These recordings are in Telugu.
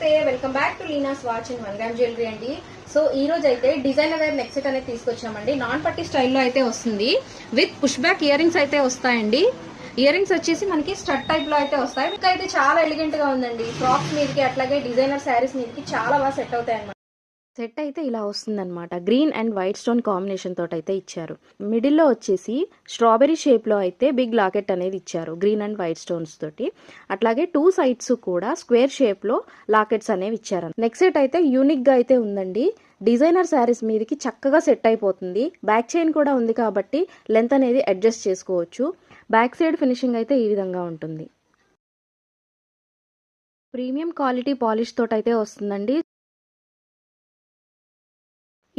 నమస్తే, welcome back to Leena's watch and 1 gram jewellery అండి. సో ఈ రోజు అయితే డిజైనర్ వేర్ నెక్ సెట్ అనేది తీసుకొచ్చామండి. నాన్ పట్టి స్టైల్లో అయితే వస్తుంది. With push back ear rings అయితే వస్తాయండి. ఇయర్ రింగ్స్ వచ్చేసి మనకి స్టడ్ టైప్ లో అయితే వస్తాయి. ఇంకా అయితే చాలా ఎలిగెంట్ గా ఉందండి. ఫ్రాక్స్ మీదకి అట్లాగే డిజైనర్ శారీస్ మీదకి చాలా బాగా సెట్ అవుతాయి అన్నమాట. సెట్ అయితే ఇలా వస్తుందన్నమాట. Green and white stone combination తోటి అయితే ఇచ్చారు. మిడిల్లో వచ్చేసి స్ట్రాబెరీ షేప్ లో అయితే బిగ్ లాకెట్ అనేది ఇచ్చారు గ్రీన్ అండ్ వైట్ స్టోన్స్ తోటి. అట్లాగే 2 సైడ్స్ కూడా స్క్వేర్ షేప్ లో లాకెట్స్ అనేవి ఇచ్చారు. నెక్స్ట్ సెట్ అయితే యూనిక్ గా అయితే ఉందండి. డిజైనర్ శారీస్ మీదకి చక్కగా సెట్ అయిపోతుంది. బ్యాక్ చైన్ కూడా ఉంది కాబట్టి లెంత్ అనేది అడ్జస్ట్ చేసుకోవచ్చు. బ్యాక్ సైడ్ ఫినిషింగ్ అయితే ఈ విధంగా ఉంటుంది. ప్రీమియం క్వాలిటీ పాలిష్ తోటి అయితే వస్తుందండి.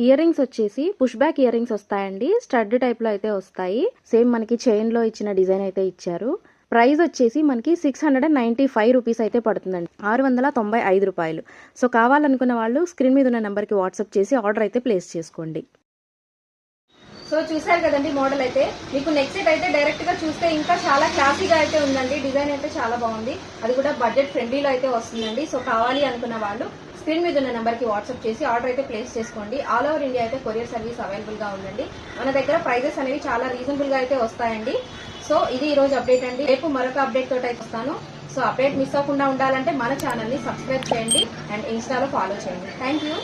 ఇయర్ రింగ్స్ వచ్చేసి పుష్ బ్యాక్ ఇయర్ రింగ్స్ వస్తాయండి. స్టడ్ టైప్ లో అయితే వస్తాయి. సేమ్ మనకి చైన్ లో ఇచ్చిన డిజైన్ అయితే ఇచ్చారు. ప్రైస్ వచ్చేసి మనకి 695 రూపీస్ అయితే పడుతుందండి. 695 రూపాయలు. సో కావాలనుకున్న వాళ్ళు స్క్రీన్ మీద ఉన్న నెంబర్కి వాట్సాప్ చేసి ఆర్డర్ అయితే ప్లేస్ చేసుకోండి. సో చూసారు కదండి మోడల్ అయితే. మీకు నెక్ సెట్ అయితే డైరెక్ట్ గా చూస్తే ఇంకా చాలా క్లాసీగా అయితే ఉందండి. డిజైన్ అయితే చాలా బాగుంది. అది కూడా బడ్జెట్ ఫ్రెండ్లీలో అయితే వస్తుందండి. సో కావాలి అనుకున్న వాళ్ళు స్క్రీన్ మీద ఉన్న నెంబర్కి వాట్సాప్ చేసి ఆర్డర్ అయితే ప్లేస్ చేసుకోండి. ఆల్ ఓవర్ ఇండియా అయితే కొరియర్ సర్వీస్ అవైలబుల్ గా ఉందండి. మన దగ్గర ప్రైజెస్ అనేవి చాలా రీజనబుల్ గా అయితే వస్తాయండి. సో ఇది ఈ రోజు అప్డేట్ అండి. రేపు మరొక అప్డేట్ తోటి అయితే వస్తాను. సో అప్డేట్ మిస్ అవ్వకుండా ఉండాలంటే మన ఛానల్ ని సబ్స్క్రైబ్ చేయండి అండ్ ఇన్స్టాలో ఫాలో చేయండి. Thank you.